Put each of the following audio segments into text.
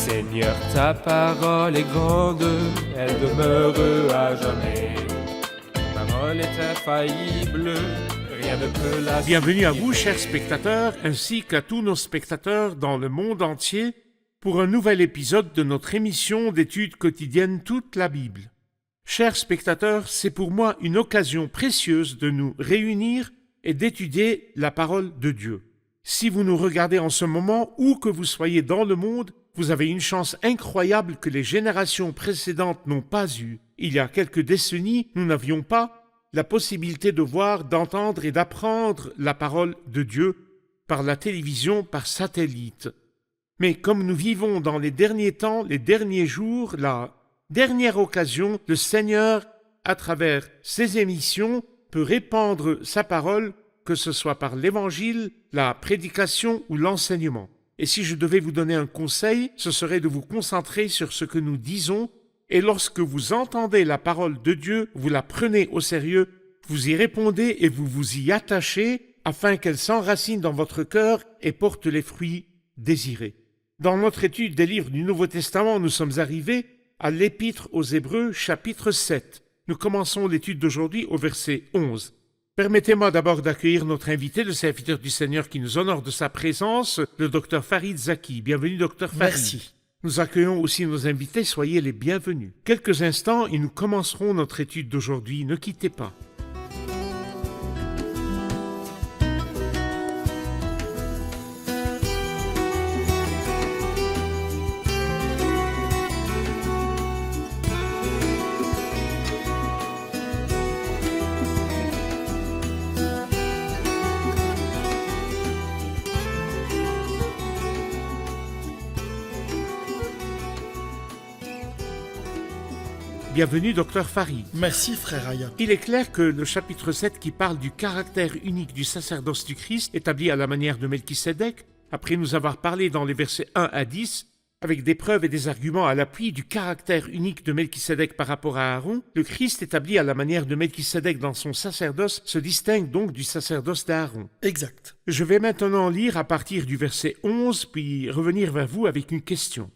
Seigneur, ta parole est grande, elle demeure à jamais. Ta parole est infaillible, rien ne peut la Bienvenue à vous, supprimer. chers spectateurs, ainsi qu'à tous nos spectateurs dans le monde entier, pour un nouvel épisode de notre émission d'études quotidiennes Toute la Bible. Chers spectateurs, c'est pour moi une occasion précieuse de nous réunir et d'étudier la parole de Dieu. Si vous nous regardez en ce moment, où que vous soyez dans le monde, vous avez une chance incroyable que les générations précédentes n'ont pas eue. Il y a quelques décennies, nous n'avions pas la possibilité de voir, d'entendre et d'apprendre la parole de Dieu par la télévision, par satellite. Mais comme nous vivons dans les derniers temps, les derniers jours, la dernière occasion, le Seigneur, à travers ses émissions, peut répandre sa parole, que ce soit par l'évangile, la prédication ou l'enseignement. Et si je devais vous donner un conseil, ce serait de vous concentrer sur ce que nous disons, et lorsque vous entendez la parole de Dieu, vous la prenez au sérieux, vous y répondez et vous vous y attachez, afin qu'elle s'enracine dans votre cœur et porte les fruits désirés. Dans notre étude des livres du Nouveau Testament, nous sommes arrivés à l'Épître aux Hébreux, chapitre 7. Nous commençons l'étude d'aujourd'hui au verset 11. Permettez-moi d'abord d'accueillir notre invité, le serviteur du Seigneur qui nous honore de sa présence, le docteur Farid Zaki. Bienvenue, docteur Farid. Merci. Nous accueillons aussi nos invités, soyez les bienvenus. Quelques instants et nous commencerons notre étude d'aujourd'hui. Ne quittez pas. Bienvenue, docteur Farid. Merci, frère Aya. Il est clair que le chapitre 7 qui parle du caractère unique du sacerdoce du Christ, établi à la manière de Melchisédek, après nous avoir parlé dans les versets 1 à 10, avec des preuves et des arguments à l'appui du caractère unique de Melchisédek par rapport à Aaron, le Christ établi à la manière de Melchisédek dans son sacerdoce se distingue donc du sacerdoce d'Aaron. Exact. Je vais maintenant lire à partir du verset 11, puis revenir vers vous avec une question.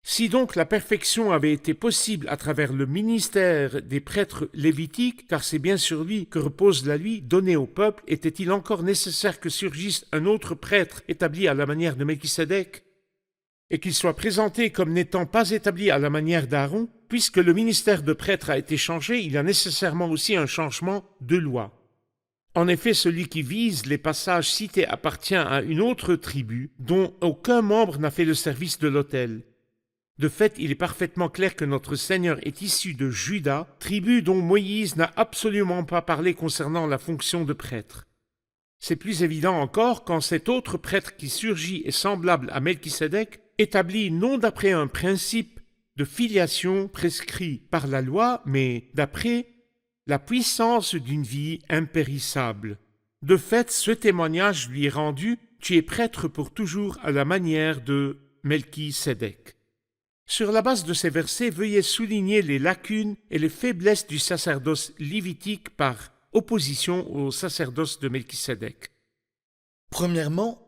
Si donc la perfection avait été possible à travers le ministère des prêtres lévitiques, car c'est bien sur lui que repose la loi donnée au peuple, était-il encore nécessaire que surgisse un autre prêtre établi à la manière de Melchisédek, et qu'il soit présenté comme n'étant pas établi à la manière d'Aaron? Puisque le ministère de prêtre a été changé, il y a nécessairement aussi un changement de loi. En effet, celui qui vise les passages cités appartient à une autre tribu, dont aucun membre n'a fait le service de l'autel. De fait, il est parfaitement clair que notre Seigneur est issu de Juda, tribu dont Moïse n'a absolument pas parlé concernant la fonction de prêtre. C'est plus évident encore quand cet autre prêtre qui surgit est semblable à Melchisédek, établi non d'après un principe de filiation prescrit par la loi, mais d'après la puissance d'une vie impérissable. De fait, ce témoignage lui est rendu « Tu es prêtre pour toujours à la manière de Melchisédek ». Sur la base de ces versets, veuillez souligner les lacunes et les faiblesses du sacerdoce lévitique par opposition au sacerdoce de Melchisédek. Premièrement,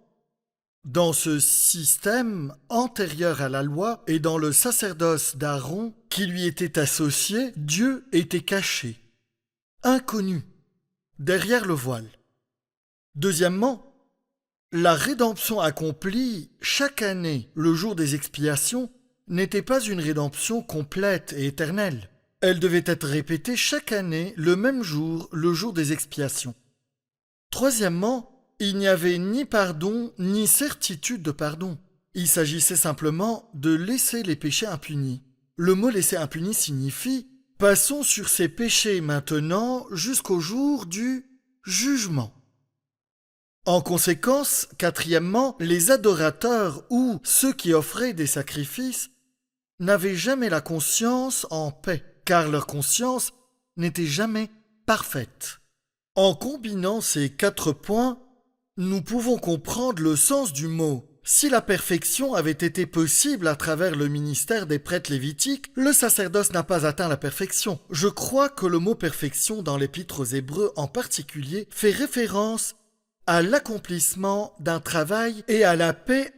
dans ce système antérieur à la loi et dans le sacerdoce d'Aaron qui lui était associé, Dieu était caché, inconnu, derrière le voile. Deuxièmement, la rédemption accomplie chaque année, le jour des expiations, n'était pas une rédemption complète et éternelle. Elle devait être répétée chaque année, le même jour, le jour des expiations. Troisièmement, il n'y avait ni pardon, ni certitude de pardon. Il s'agissait simplement de laisser les péchés impunis. Le mot « laisser impuni » signifie « passons sur ces péchés maintenant jusqu'au jour du jugement ». En conséquence, quatrièmement, les adorateurs ou ceux qui offraient des sacrifices n'avaient jamais la conscience en paix, car leur conscience n'était jamais parfaite. En combinant ces 4 points, nous pouvons comprendre le sens du mot. Si la perfection avait été possible à travers le ministère des prêtres lévitiques, le sacerdoce n'a pas atteint la perfection. Je crois que le mot perfection dans l'Épître aux Hébreux en particulier fait référence à l'accomplissement d'un travail et à la paix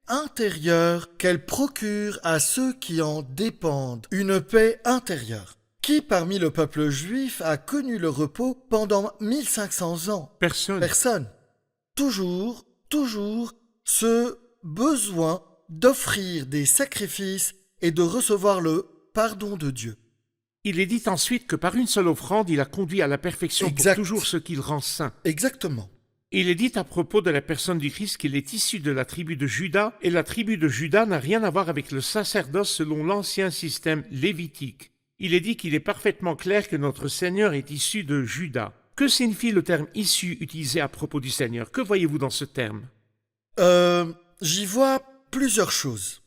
intérieure qu'elle procure à ceux qui en dépendent, une paix intérieure. Qui parmi le peuple juif a connu le repos pendant 1500 ans? Personne. Personne. Toujours ce besoin d'offrir des sacrifices et de recevoir le pardon de Dieu. Il est dit ensuite que par une seule offrande, il a conduit à la perfection Exact. pour toujours ce qu'il rend saint. Exactement. Il est dit à propos de la personne du Christ qu'il est issu de la tribu de Juda, et la tribu de Juda n'a rien à voir avec le sacerdoce selon l'ancien système lévitique. Il est dit qu'il est parfaitement clair que notre Seigneur est issu de Juda. Que signifie le terme « issu » utilisé à propos du Seigneur? Que voyez-vous dans ce terme? J'y vois plusieurs choses.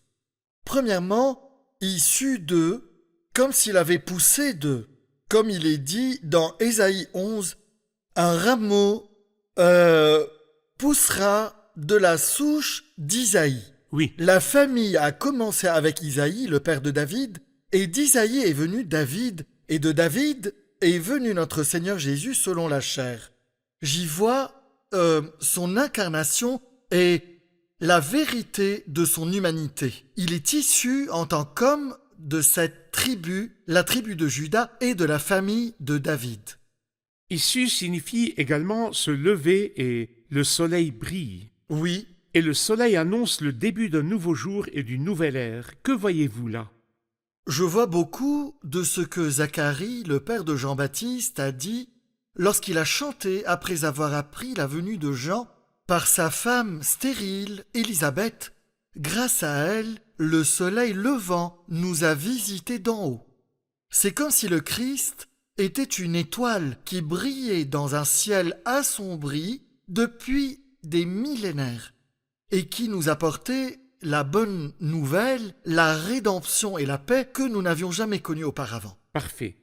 Premièrement, issu de, comme s'il avait poussé de, comme il est dit dans Ésaïe 11, un rameau poussera de la souche d'Isaïe. Oui. La famille a commencé avec Isaïe, le père de David, et d'Isaïe est venu David, et de David est venu notre Seigneur Jésus selon la chair. J'y vois son incarnation et la vérité de son humanité. Il est issu en tant qu'homme de cette tribu, la tribu de Juda et de la famille de David. Issu signifie également se lever et le soleil brille. Oui, Et le soleil annonce le début d'un nouveau jour et d'une nouvelle ère. Que voyez-vous là? je vois beaucoup de ce que Zacharie, le père de Jean-Baptiste, a dit lorsqu'il a chanté après avoir appris la venue de Jean par sa femme stérile, Élisabeth. Grâce à elle, le soleil levant nous a visités d'en haut. C'est comme si le Christ était une étoile qui brillait dans un ciel assombri depuis des millénaires et qui nous apportait la bonne nouvelle, la rédemption et la paix que nous n'avions jamais connues auparavant. Parfait.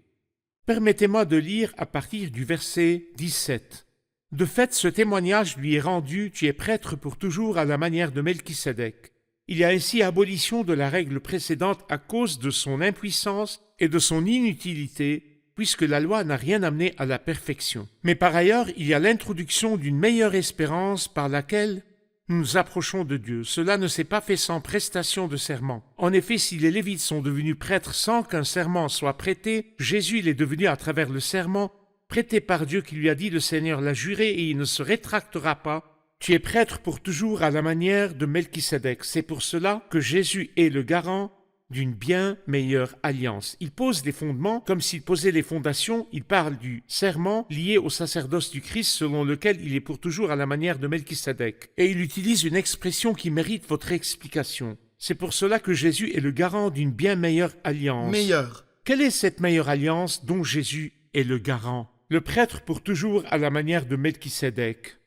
Permettez-moi de lire à partir du verset 17. De fait, ce témoignage lui est rendu, tu es prêtre pour toujours à la manière de Melchisédek. Il y a ainsi abolition de la règle précédente à cause de son impuissance et de son inutilité, puisque la loi n'a rien amené à la perfection. Mais par ailleurs, il y a l'introduction d'une meilleure espérance par laquelle nous nous approchons de Dieu. Cela ne s'est pas fait sans prestation de serment. En effet, si les Lévites sont devenus prêtres sans qu'un serment soit prêté, Jésus l'est devenu à travers le serment prêté par Dieu qui lui a dit, le Seigneur l'a juré et il ne se rétractera pas. Tu es prêtre pour toujours à la manière de Melchisédek. C'est pour cela que Jésus est le garant d'une bien meilleure alliance. Il pose les fondements comme s'il posait les fondations. Il parle du serment lié au sacerdoce du Christ selon lequel il est pour toujours à la manière de Melchisédek. Et il utilise une expression qui mérite votre explication. C'est pour cela que Jésus est le garant d'une bien meilleure alliance. Meilleur. Quelle est cette meilleure alliance dont Jésus est le garant? Le prêtre pour toujours à la manière de Melchisédek.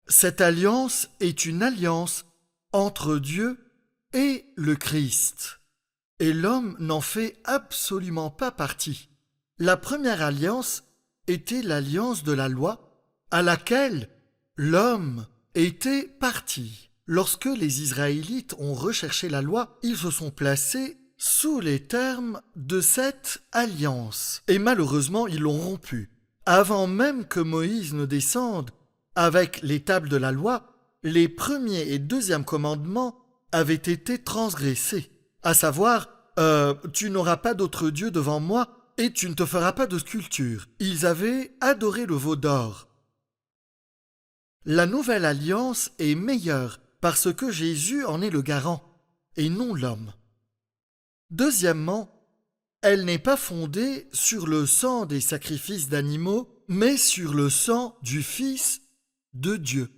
Cette alliance est une alliance entre Dieu et le Christ. Et l'homme n'en fait absolument pas partie. La première alliance était l'alliance de la loi, à laquelle l'homme était parti. Lorsque les Israélites ont recherché la loi, ils se sont placés sous les termes de cette alliance. Et malheureusement, ils l'ont rompue. Avant même que Moïse ne descende avec les tables de la loi, les premiers et deuxièmes commandements avaient été transgressés. À savoir, tu n'auras pas d'autre Dieu devant moi et tu ne te feras pas de sculpture. Ils avaient adoré le veau d'or. La nouvelle alliance est meilleure parce que Jésus en est le garant et non l'homme. Deuxièmement, elle n'est pas fondée sur le sang des sacrifices d'animaux, mais sur le sang du Fils de Dieu.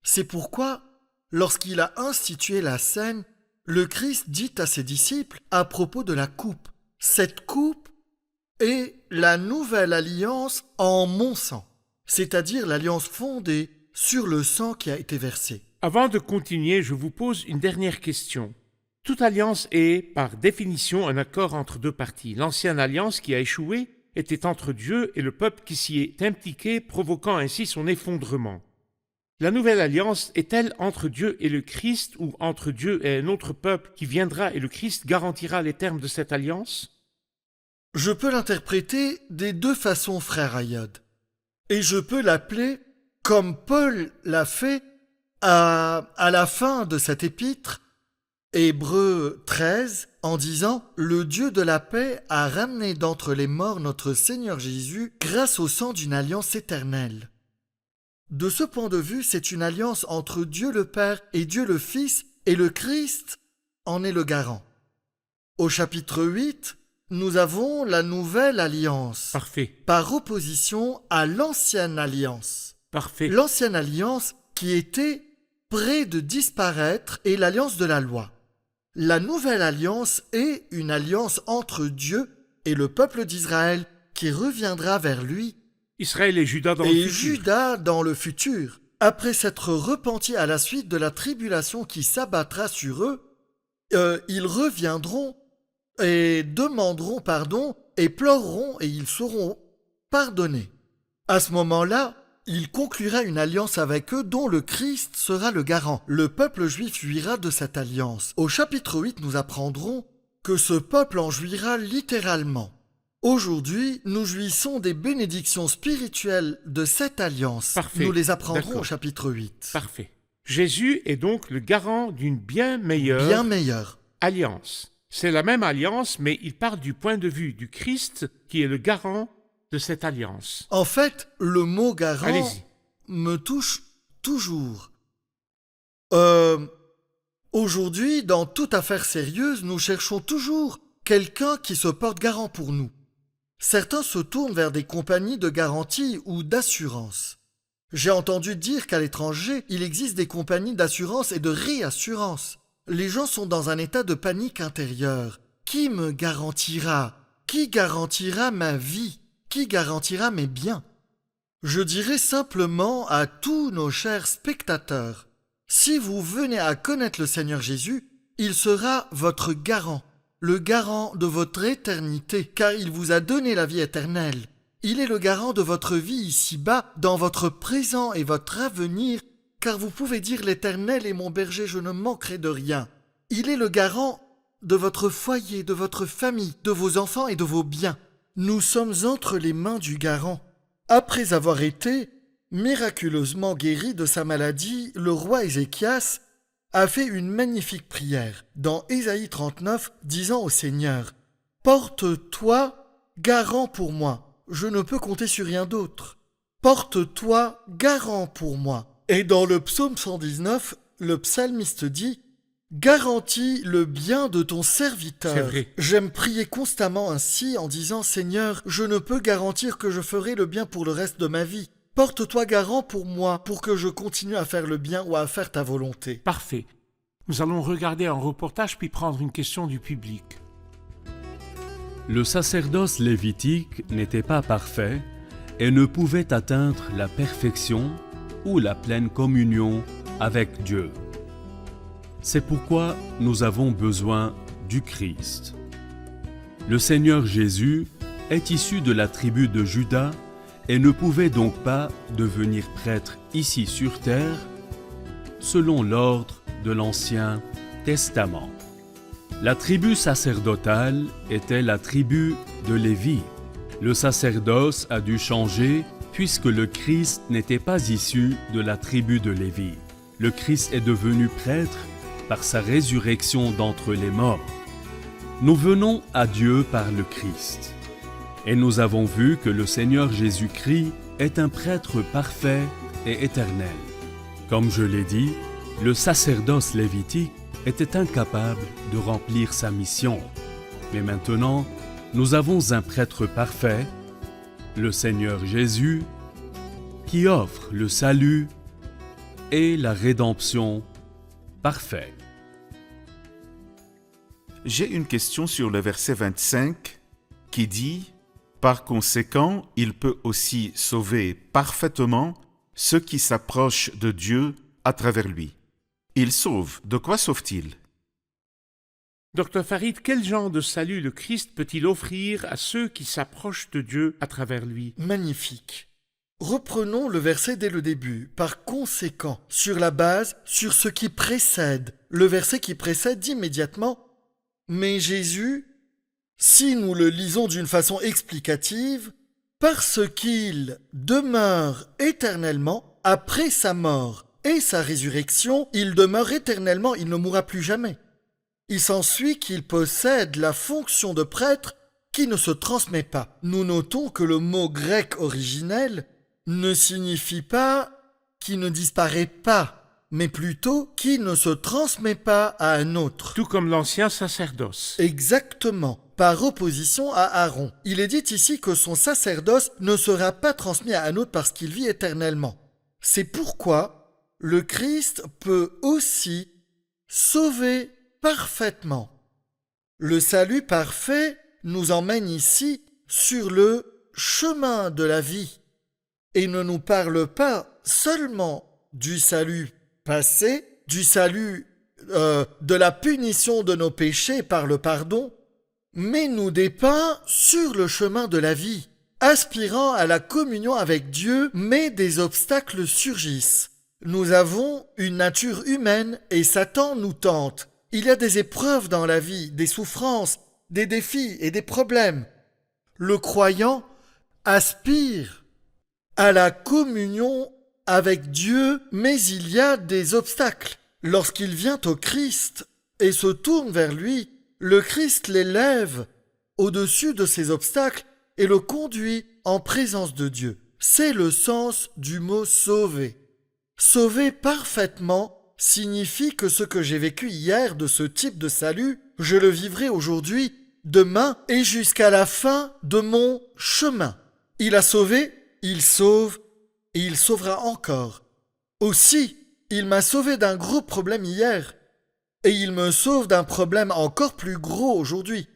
C'est pourquoi, lorsqu'il a institué la scène, le Christ dit à ses disciples à propos de la coupe, « Cette coupe est la nouvelle alliance en mon sang, c'est-à-dire l'alliance fondée sur le sang qui a été versé. » Avant de continuer, je vous pose une dernière question. Toute alliance est, par définition, un accord entre deux parties. L'ancienne alliance qui a échoué était entre Dieu et le peuple qui s'y est impliqué, provoquant ainsi son effondrement. La nouvelle alliance est-elle entre Dieu et le Christ ou entre Dieu et un autre peuple qui viendra et le Christ garantira les termes de cette alliance? Je peux l'interpréter des deux façons, frère Ayod. Et je peux l'appeler, comme Paul l'a fait à la fin de cet épître, Hébreux 13 en disant « Le Dieu de la paix a ramené d'entre les morts notre Seigneur Jésus grâce au sang d'une alliance éternelle. » De ce point de vue, c'est une alliance entre Dieu le Père et Dieu le Fils, et le Christ en est le garant. Au chapitre 8, nous avons la nouvelle alliance, Parfait. par opposition à l'ancienne alliance. Parfait. L'ancienne alliance qui était près de disparaître est l'alliance de la loi. La nouvelle alliance est une alliance entre Dieu et le peuple d'Israël qui reviendra vers lui Israël et Juda dans le et futur. Juda dans le futur. Après s'être repentis à la suite de la tribulation qui s'abattra sur eux, ils reviendront et demanderont pardon et pleureront et ils seront pardonnés. À ce moment-là, il conclura une alliance avec eux dont le Christ sera le garant. Le peuple juif jouira de cette alliance. Au chapitre 8, nous apprendrons que ce peuple en jouira littéralement. Aujourd'hui, nous jouissons des bénédictions spirituelles de cette alliance. Parfait. Nous les apprendrons D'accord. au chapitre 8. Parfait. Jésus est donc le garant d'une bien meilleure Bien meilleur. alliance. C'est la même alliance, mais il part du point de vue du Christ qui est le garant de cette alliance. En fait, le mot garant Allez-y. me touche toujours. Aujourd'hui, dans toute affaire sérieuse, nous cherchons toujours quelqu'un qui se porte garant pour nous. Certains se tournent vers des compagnies de garantie ou d'assurance. J'ai entendu dire qu'à l'étranger, il existe des compagnies d'assurance et de réassurance. Les gens sont dans un état de panique intérieure. Qui me garantira? Qui garantira ma vie? Qui garantira mes biens? Je dirais simplement à tous nos chers spectateurs, si vous venez à connaître le Seigneur Jésus, il sera votre garant, le garant de votre éternité, car il vous a donné la vie éternelle. Il est le garant de votre vie ici-bas, dans votre présent et votre avenir, car vous pouvez dire l'Éternel est mon berger, je ne manquerai de rien. Il est le garant de votre foyer, de votre famille, de vos enfants et de vos biens. Nous sommes entre les mains du garant. Après avoir été miraculeusement guéri de sa maladie, le roi Ézéchias a fait une magnifique prière dans Ésaïe 39, disant au Seigneur « Porte-toi garant pour moi, je ne peux compter sur rien d'autre. Porte-toi garant pour moi. » Et dans le psaume 119, le psalmiste dit « Garantis le bien de ton serviteur. » C'est vrai. J'aime prier constamment ainsi en disant « Seigneur, je ne peux garantir que je ferai le bien pour le reste de ma vie. Porte-toi garant pour moi, pour que je continue à faire le bien ou à faire ta volonté. » Parfait. Nous allons regarder un reportage puis prendre une question du public. Le sacerdoce lévitique n'était pas parfait et ne pouvait atteindre la perfection ou la pleine communion avec Dieu. C'est pourquoi nous avons besoin du Christ. Le Seigneur Jésus est issu de la tribu de Juda et ne pouvait donc pas devenir prêtre ici sur terre selon l'ordre de l'Ancien Testament. La tribu sacerdotale était la tribu de Lévi. Le sacerdoce a dû changer puisque le Christ n'était pas issu de la tribu de Lévi. Le Christ est devenu prêtre par sa résurrection d'entre les morts. Nous venons à Dieu par le Christ. Et nous avons vu que le Seigneur Jésus-Christ est un prêtre parfait et éternel. Comme je l'ai dit, le sacerdoce lévitique était incapable de remplir sa mission. Mais maintenant, nous avons un prêtre parfait, le Seigneur Jésus, qui offre le salut et la rédemption parfait. J'ai une question sur le verset 25 qui dit « Par conséquent, il peut aussi sauver parfaitement ceux qui s'approchent de Dieu à travers lui. » Il sauve. De quoi sauve-t-il? Docteur Farid, quel genre de salut le Christ peut-il offrir à ceux qui s'approchent de Dieu à travers lui? Magnifique. Reprenons le verset dès le début. Par conséquent, sur la base, sur ce qui précède. Le verset qui précède dit immédiatement « Mais Jésus, si nous le lisons d'une façon explicative, parce qu'il demeure éternellement après sa mort et sa résurrection, il demeure éternellement, il ne mourra plus jamais. Il s'ensuit qu'il possède la fonction de prêtre qui ne se transmet pas. Nous notons que le mot grec originel ne signifie pas qui ne disparaît pas, mais plutôt qui ne se transmet pas à un autre. Tout comme l'ancien sacerdoce. Exactement, par opposition à Aaron. Il est dit ici que son sacerdoce ne sera pas transmis à un autre parce qu'il vit éternellement. C'est pourquoi le Christ peut aussi sauver parfaitement. Le salut parfait nous emmène ici sur le chemin de la vie et ne nous parle pas seulement du salut passé, du salut de la punition de nos péchés par le pardon, mais nous dépeint sur le chemin de la vie, aspirant à la communion avec Dieu, mais des obstacles surgissent. Nous avons une nature humaine et Satan nous tente. Il y a des épreuves dans la vie, des souffrances, des défis et des problèmes. Le croyant aspire à la communion avec Dieu, mais il y a des obstacles. Lorsqu'il vient au Christ et se tourne vers lui, le Christ l'élève au-dessus de ces obstacles et le conduit en présence de Dieu. C'est le sens du mot « sauver ». Sauver parfaitement signifie que ce que j'ai vécu hier de ce type de salut, je le vivrai aujourd'hui, demain et jusqu'à la fin de mon chemin. Il a sauvé, il sauve et il sauvera encore. Aussi, il m'a sauvé d'un gros problème hier et il me sauve d'un problème encore plus gros aujourd'hui.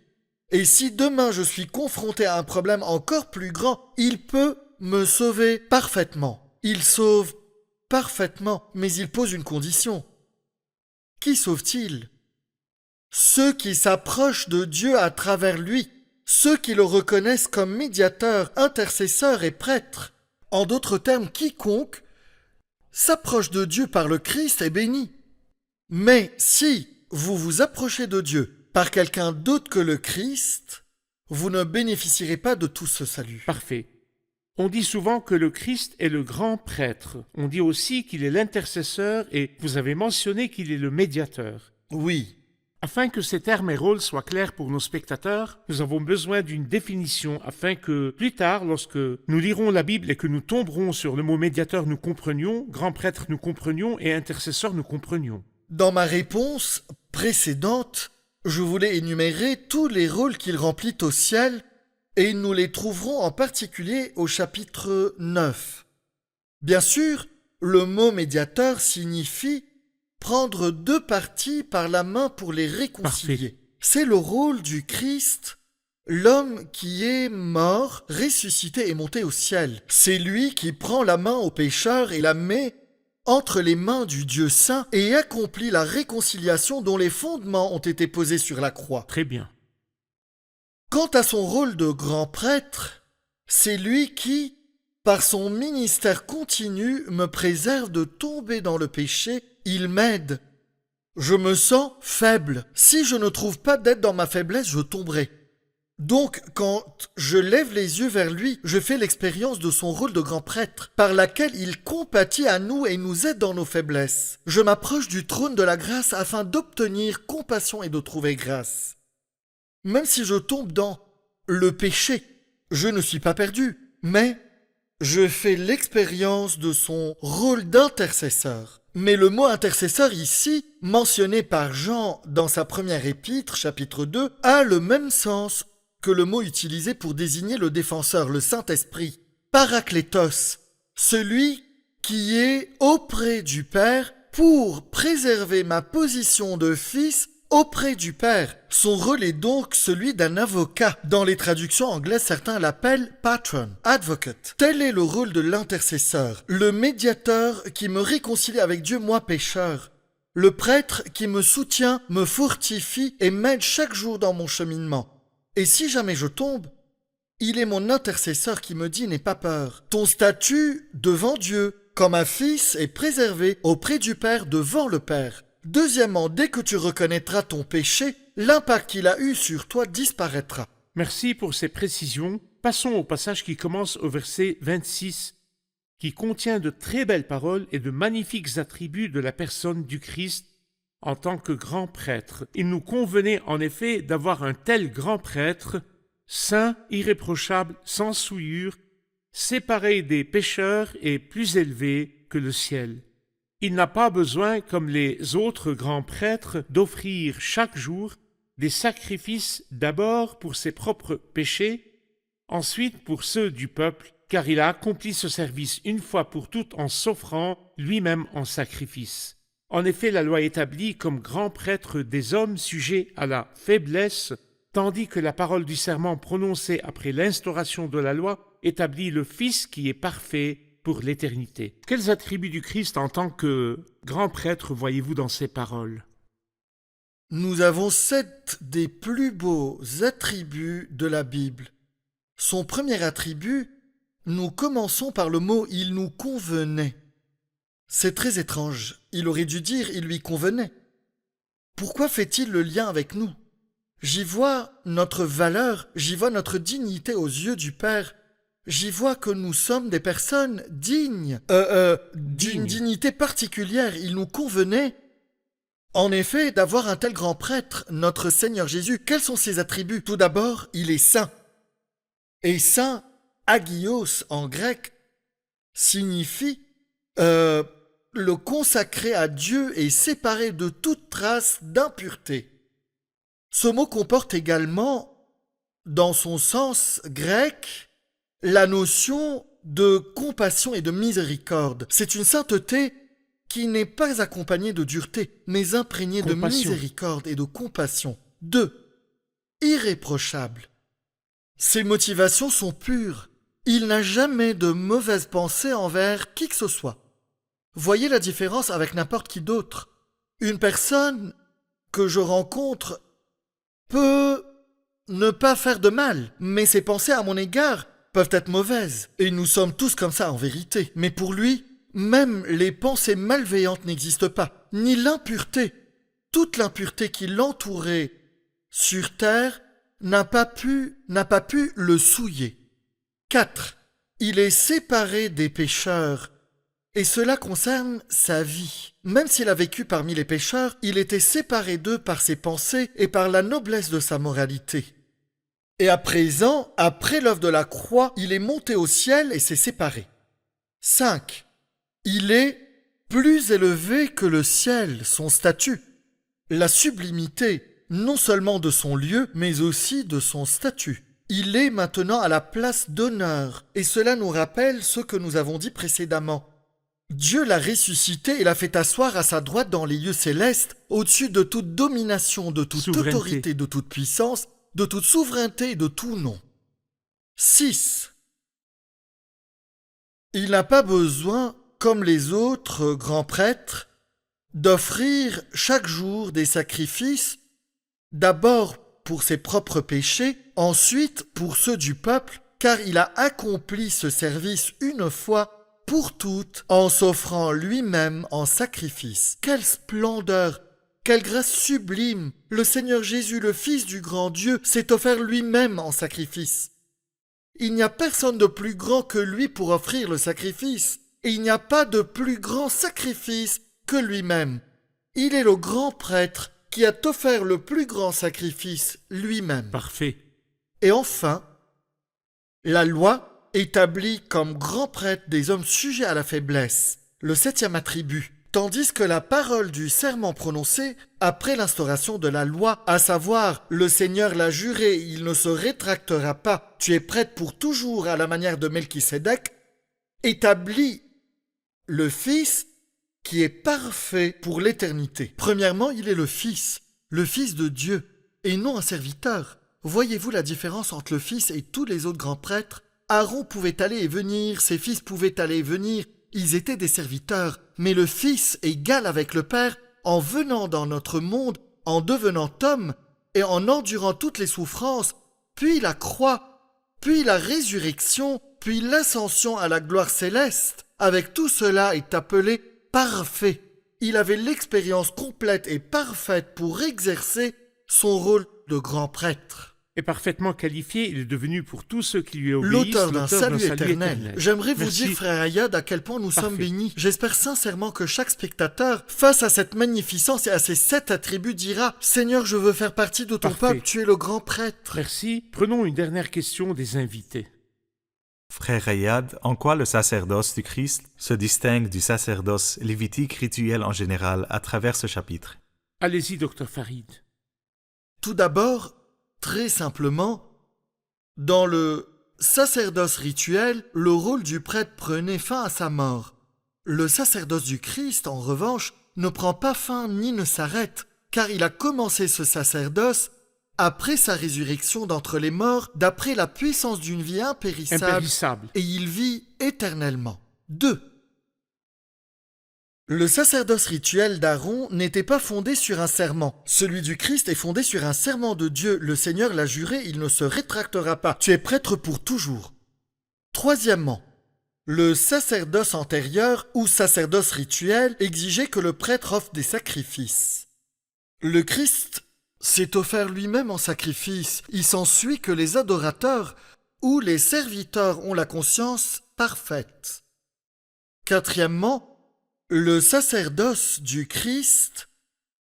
Et si demain je suis confronté à un problème encore plus grand, il peut me sauver parfaitement. Il sauve parfaitement, mais il pose une condition. Qui sauve-t-il ? Ceux qui s'approchent de Dieu à travers lui, ceux qui le reconnaissent comme médiateur, intercesseur et prêtre. En d'autres termes, quiconque s'approche de Dieu par le Christ est béni. Mais si vous vous approchez de Dieu par quelqu'un d'autre que le Christ, vous ne bénéficierez pas de tout ce salut. Parfait. On dit souvent que le Christ est le grand prêtre. On dit aussi qu'il est l'intercesseur et vous avez mentionné qu'il est le médiateur. Oui. Afin que ces termes et rôles soient clairs pour nos spectateurs, nous avons besoin d'une définition afin que, plus tard, lorsque nous lirons la Bible et que nous tomberons sur le mot médiateur, nous comprenions, grand prêtre nous comprenions et intercesseur nous comprenions. Dans ma réponse précédente, je voulais énumérer tous les rôles qu'il remplit au ciel et nous les trouverons en particulier au chapitre 9. Bien sûr, le mot médiateur signifie prendre deux parties par la main pour les réconcilier. Parfait. C'est le rôle du Christ, l'homme qui est mort, ressuscité et monté au ciel. C'est lui qui prend la main au pécheur et la met entre les mains du Dieu saint et accomplit la réconciliation dont les fondements ont été posés sur la croix. Très bien. Quant à son rôle de grand prêtre, c'est lui qui, par son ministère continu, me préserve de tomber dans le péché. Il m'aide. Je me sens faible. Si je ne trouve pas d'aide dans ma faiblesse, je tomberai. Donc, quand je lève les yeux vers lui, je fais l'expérience de son rôle de grand prêtre, par laquelle il compatit à nous et nous aide dans nos faiblesses. Je m'approche du trône de la grâce afin d'obtenir compassion et de trouver grâce. Même si je tombe dans le péché, je ne suis pas perdu, mais je fais l'expérience de son rôle d'intercesseur. Mais le mot intercesseur ici, mentionné par Jean dans sa première épître, chapitre 2, a le même sens que le mot utilisé pour désigner le défenseur, le Saint-Esprit, Paraklétos, celui qui est auprès du Père pour préserver ma position de fils auprès du Père. Son rôle est donc celui d'un avocat. Dans les traductions anglaises, certains l'appellent patron, advocate. Tel est le rôle de l'intercesseur, le médiateur qui me réconcilie avec Dieu, moi pécheur. Le prêtre qui me soutient, me fortifie et m'aide chaque jour dans mon cheminement. Et si jamais je tombe, il est mon intercesseur qui me dit « N'aie pas peur ». Ton statut devant Dieu, comme un fils, est préservé auprès du Père devant le Père. Deuxièmement, dès que tu reconnaîtras ton péché, l'impact qu'il a eu sur toi disparaîtra. Merci pour ces précisions. Passons au passage qui commence au verset 26, qui contient de très belles paroles et de magnifiques attributs de la personne du Christ, en tant que grand prêtre. Il nous convenait en effet d'avoir un tel grand prêtre, saint, irréprochable, sans souillure, séparé des pécheurs et plus élevé que le ciel. Il n'a pas besoin, comme les autres grands prêtres, d'offrir chaque jour des sacrifices d'abord pour ses propres péchés, ensuite pour ceux du peuple, car il a accompli ce service une fois pour toutes en s'offrant lui-même en sacrifice. En effet, la loi établit comme grand prêtre des hommes sujets à la faiblesse, tandis que la parole du serment prononcée après l'instauration de la loi établit le Fils qui est parfait pour l'éternité. Quels attributs du Christ en tant que grand prêtre voyez-vous dans ces paroles? Nous avons 7 des plus beaux attributs de la Bible. Son premier attribut, nous commençons par le mot « il nous convenait ». C'est très étrange. Il aurait dû dire « il lui convenait ». Pourquoi fait-il le lien avec nous? J'y vois notre valeur, j'y vois notre dignité aux yeux du Père. J'y vois que nous sommes des personnes dignes, d'une dignité particulière. Il nous convenait, en effet, d'avoir un tel grand prêtre, notre Seigneur Jésus. Quels sont ses attributs? Tout d'abord, il est saint. Et saint, agios en grec, signifie le consacrer à Dieu et séparé de toute trace d'impureté. Ce mot comporte également, dans son sens grec, la notion de compassion et de miséricorde. C'est une sainteté qui n'est pas accompagnée de dureté, mais imprégnée de miséricorde et de compassion. 2. Irréprochable. Ses motivations sont pures. Il n'a jamais de mauvaise pensée envers qui que ce soit. Voyez la différence avec n'importe qui d'autre. Une personne que je rencontre peut ne pas faire de mal, mais ses pensées à mon égard peuvent être mauvaises. Et nous sommes tous comme ça en vérité. Mais pour lui, même les pensées malveillantes n'existent pas, ni l'impureté. Toute l'impureté qui l'entourait sur terre n'a pas pu le souiller. 4. Il est séparé des pécheurs, et cela concerne sa vie. Même s'il a vécu parmi les pécheurs, il était séparé d'eux par ses pensées et par la noblesse de sa moralité. Et à présent, après l'œuvre de la croix, il est monté au ciel et s'est séparé. 5. Il est plus élevé que le ciel, son statut. La sublimité, non seulement de son lieu, mais aussi de son statut. Il est maintenant à la place d'honneur, et cela nous rappelle ce que nous avons dit précédemment. Dieu l'a ressuscité et l'a fait asseoir à sa droite dans les lieux célestes, au-dessus de toute domination, de toute autorité, de toute puissance, de toute souveraineté et de tout nom. 6. Il n'a pas besoin, comme les autres grands prêtres, d'offrir chaque jour des sacrifices, d'abord pour ses propres péchés, ensuite pour ceux du peuple, car il a accompli ce service une fois pour toutes en s'offrant lui-même en sacrifice. Quelle splendeur! Quelle grâce sublime! Le Seigneur Jésus, le Fils du grand Dieu, s'est offert lui-même en sacrifice. Il n'y a personne de plus grand que lui pour offrir le sacrifice, et il n'y a pas de plus grand sacrifice que lui-même. Il est le grand prêtre qui a offert le plus grand sacrifice lui-même. Parfait. Et enfin, la loi établit comme grand prêtre des hommes sujets à la faiblesse, le 7e attribut, tandis que la parole du serment prononcé après l'instauration de la loi, à savoir le Seigneur l'a juré, il ne se rétractera pas, tu es prêtre pour toujours à la manière de Melchisédek, établit le Fils qui est parfait pour l'éternité. Premièrement, il est le Fils de Dieu, et non un serviteur. Voyez-vous la différence entre le Fils et tous les autres grands prêtres? Aaron pouvait aller et venir, ses fils pouvaient aller et venir, ils étaient des serviteurs, mais le Fils égal avec le Père, en venant dans notre monde, en devenant homme, et en endurant toutes les souffrances, puis la croix, puis la résurrection, puis l'ascension à la gloire céleste, avec tout cela est appelé parfait. Il avait l'expérience complète et parfaite pour exercer son rôle de grand prêtre. est parfaitement qualifié, il est devenu pour tous ceux qui lui obéissent L'auteur d'un salut éternel. J'aimerais vous Merci. dire, frère Ayad, à quel point nous sommes Parfait. bénis. J'espère sincèrement que chaque spectateur, face à cette magnificence et à ces 7 attributs, dira « Seigneur, je veux faire partie de ton Parfait. peuple, tu es le grand prêtre. » Merci. Prenons une dernière question des invités. Frère Ayad, en quoi le sacerdoce du Christ se distingue du sacerdoce lévitique rituel en général à travers ce chapitre? Allez-y, docteur Farid. Tout d'abord, très simplement, dans le sacerdoce rituel, le rôle du prêtre prenait fin à sa mort. Le sacerdoce du Christ, en revanche, ne prend pas fin ni ne s'arrête, car il a commencé ce sacerdoce après sa résurrection d'entre les morts, d'après la puissance d'une vie impérissable, et il vit éternellement. 2. Le sacerdoce rituel d'Aaron n'était pas fondé sur un serment. Celui du Christ est fondé sur un serment de Dieu. Le Seigneur l'a juré, il ne se rétractera pas. Tu es prêtre pour toujours. 3. Le sacerdoce antérieur ou sacerdoce rituel exigeait que le prêtre offre des sacrifices. Le Christ s'est offert lui-même en sacrifice. Il s'ensuit que les adorateurs ou les serviteurs ont la conscience parfaite. 4. Le sacerdoce du Christ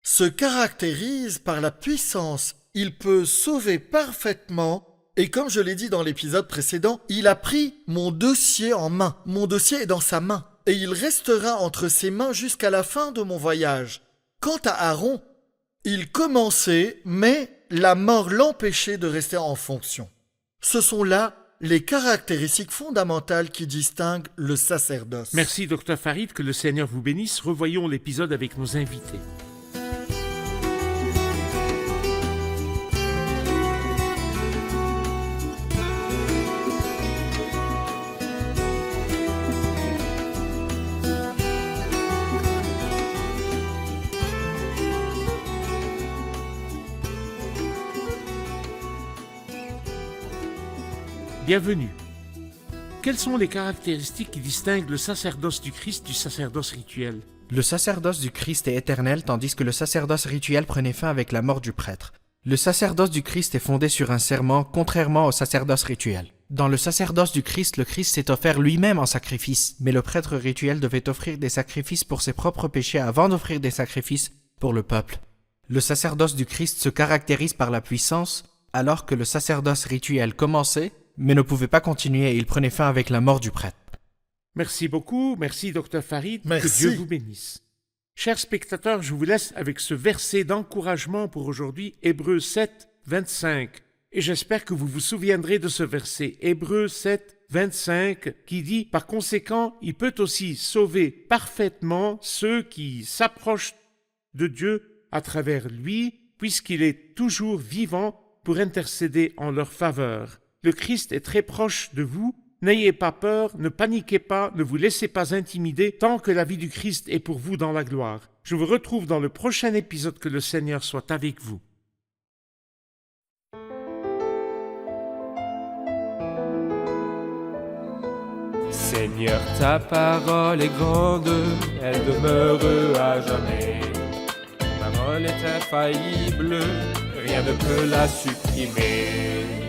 se caractérise par la puissance. Il peut sauver parfaitement et comme je l'ai dit dans l'épisode précédent, il a pris mon dossier en main. Mon dossier est dans sa main et il restera entre ses mains jusqu'à la fin de mon voyage. Quant à Aaron, il commençait, mais la mort l'empêchait de rester en fonction. Ce sont là les caractéristiques fondamentales qui distinguent le sacerdoce. Merci, docteur Farid, que le Seigneur vous bénisse. Revoyons l'épisode avec nos invités. Bienvenue. Quelles sont les caractéristiques qui distinguent le sacerdoce du Christ du sacerdoce rituel? Le sacerdoce du Christ est éternel tandis que le sacerdoce rituel prenait fin avec la mort du prêtre. Le sacerdoce du Christ est fondé sur un serment, contrairement au sacerdoce rituel. Dans le sacerdoce du Christ, le Christ s'est offert lui-même en sacrifice, mais le prêtre rituel devait offrir des sacrifices pour ses propres péchés avant d'offrir des sacrifices pour le peuple. Le sacerdoce du Christ se caractérise par la puissance, alors que le sacerdoce rituel commençait, mais ne pouvait pas continuer et il prenait fin avec la mort du prêtre. Merci beaucoup, merci docteur Farid, Merci. que Dieu vous bénisse. Chers spectateurs, je vous laisse avec ce verset d'encouragement pour aujourd'hui, Hébreux 7, 25. Et j'espère que vous vous souviendrez de ce verset, Hébreux 7, 25, qui dit « Par conséquent, il peut aussi sauver parfaitement ceux qui s'approchent de Dieu à travers lui, puisqu'il est toujours vivant pour intercéder en leur faveur. » Le Christ est très proche de vous. N'ayez pas peur, ne paniquez pas, ne vous laissez pas intimider tant que la vie du Christ est pour vous dans la gloire. Je vous retrouve dans le prochain épisode. Que le Seigneur soit avec vous. Seigneur, ta parole est grande, elle demeure à jamais. Ta parole est infaillible, rien ne peut la supprimer.